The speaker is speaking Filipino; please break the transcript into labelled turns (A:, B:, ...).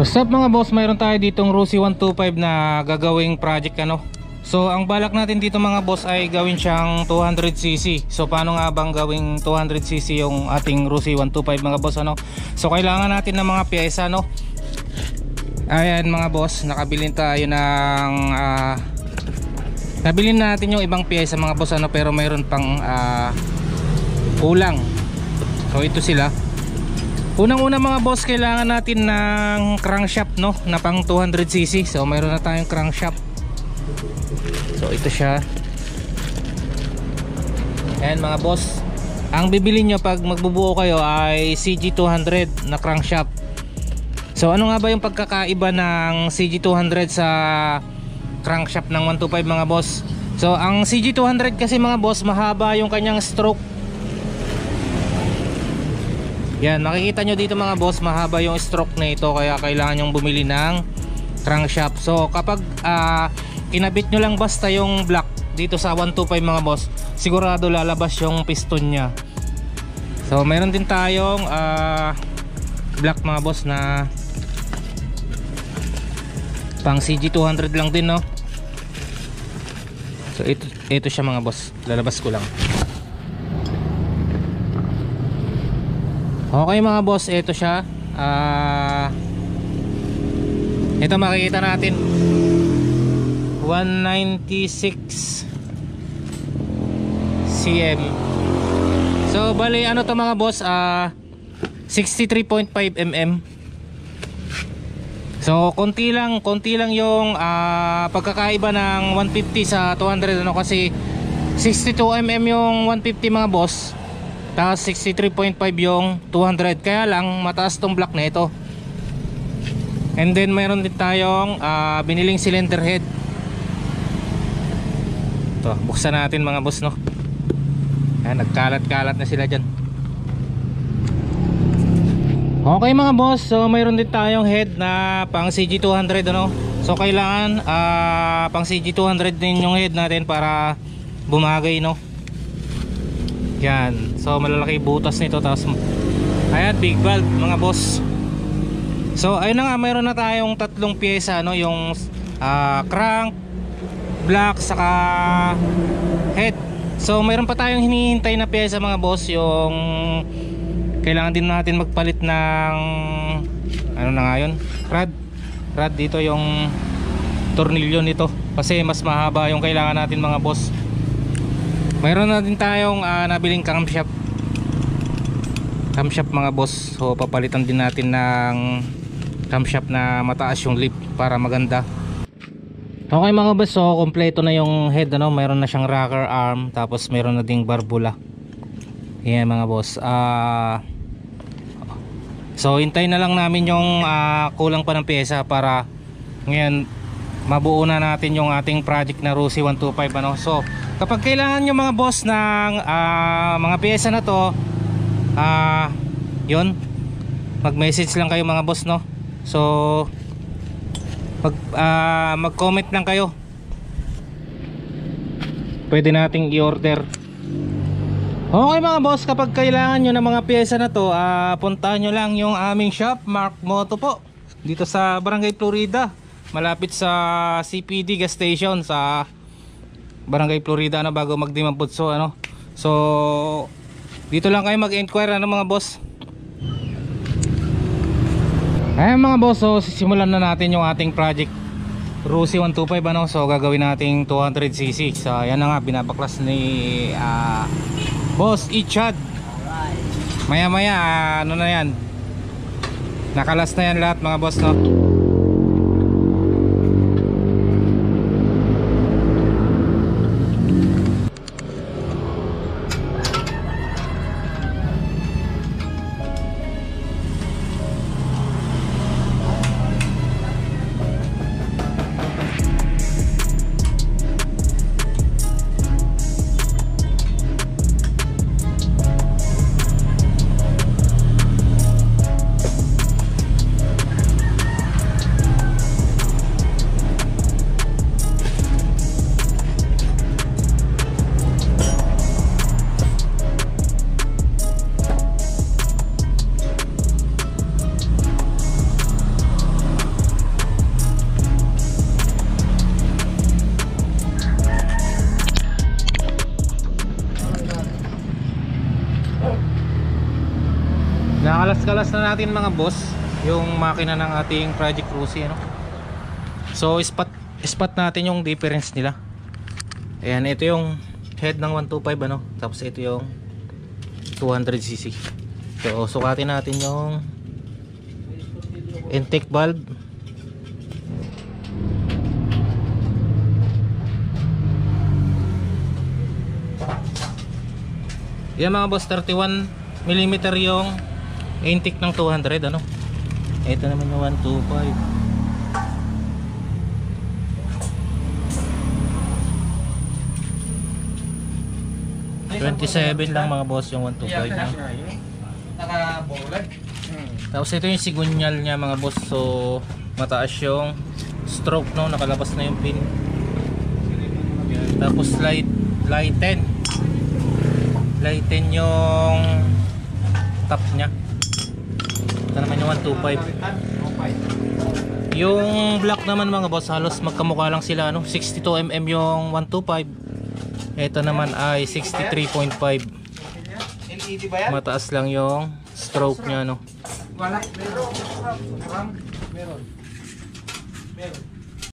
A: What's up mga boss, mayroon tayo ditong Rusi 125 na gagawing project ano. So ang balak natin dito mga boss ay gawin siyang 200cc. So paano nga bang gawing 200cc yung ating Rusi 125 mga boss ano. So kailangan natin ng mga pyesa no. Ayan mga boss, nakabilin tayo ng nabilin natin yung ibang pyesa mga boss ano, pero mayroon pang kulang. So ito sila. Unang-una mga boss, kailangan natin ng crankshaft no, na pang 200cc. So mayroon na tayong crankshaft. So ito siya. Ayan mga boss, ang bibili nyo pag magbubuo kayo ay CG200 na crankshaft. So ano nga ba yung pagkakaiba ng CG200 sa crankshaft ng 125 mga boss? So ang CG200 kasi mga boss, mahaba yung kanyang stroke. Yan, makikita nyo dito mga boss, mahaba yung stroke na ito, kaya kailangan nyong bumili ng crankshaft. So kapag kinabit nyo lang basta yung block dito sa 125 mga boss, sigurado lalabas yung piston nya. So meron din tayong block mga boss na pang CG200 lang din no. So ito siya mga boss, lalabas ko lang. Okay mga boss, ito siya. Ito makikita natin 196 cm. So bali ano to mga boss, 63.5 mm. So konti lang yung pagkakaiba ng 150 sa 200 ano, kasi 62 mm yung 150 mga boss, tapos 63.5 yung 200, kaya lang mataas tong block na ito. And then mayroon din tayong biniling cylinder head. Ito, buksan natin mga boss no. Ayan, nagkalat-kalat na sila dyan. Okay mga boss, so mayroon din tayong head na pang CG200 ano. So kailangan pang CG200 din yung head natin para bumagay no. Yan, so malalaki butas nito, tapos ayan, big valve mga boss. So ayun na nga, mayroon na tayong tatlong pyesa no, yung crank, block, saka head. So mayroon pa tayong hinihintay na pyesa mga boss, yung kailangan din natin magpalit ng ano na nga yun, rad dito, yung tornilyo nito, kasi mas mahaba yung kailangan natin mga boss. Mayroon na din tayong nabiling camshaft mga boss. So papalitan din natin ng camshaft na mataas yung lip para maganda. Okay mga boss, so kompleto na yung head ano. Mayroon na siyang rocker arm, tapos mayroon na ding barbula. Yan mga boss. So hintayin na lang namin yung kulang pa ng pyesa para ngayon mabuo na natin yung ating project na Rusi 125 ano. So kapag kailangan nyo mga boss ng mga pyesa na to, yun, mag-message lang kayo mga boss no. So mag-comment lang kayo, pwede nating i-order. Okay mga boss, kapag kailangan nyo ng mga pyesa na to, puntahan nyo lang yung aming shop, Mark Moto po, dito sa Barangay Florida, malapit sa CPD gas station sa Barangay Florida ano, bago magdimamputso ano. So dito lang kayo mag-inquire ano mga boss. Ayan mga boss, so sisimulan na natin yung ating project Rusi 125 ano. So gagawin nating 200cc. So ayan na nga, binabaklas ni Boss Ichad. Maya maya ano na yan, nakalas na yan lahat mga boss no. Nakalas-kalas na natin mga boss yung makina ng ating Project Cruise, ano? So spot natin yung difference nila. Ayan, ito yung head ng 125, ano? Tapos ito yung 200cc. So sukatin natin yung intake valve. Yan mga boss, 31mm yung intake ng 200, ano? Ito naman yung 125. 27 lang mga boss yung 125 na. Tapos ito yung sigunyal niya mga boss. So mataas yung stroke, no, nakalabas na yung pin. Tapos lighten yung top nya. Ito naman yung 125. Yung black naman mga boss, halos magkamukha lang sila, no? 62mm yung 125. Ito naman ay 63.5. Mataas lang yung stroke nya, no?
B: Wala. Meron.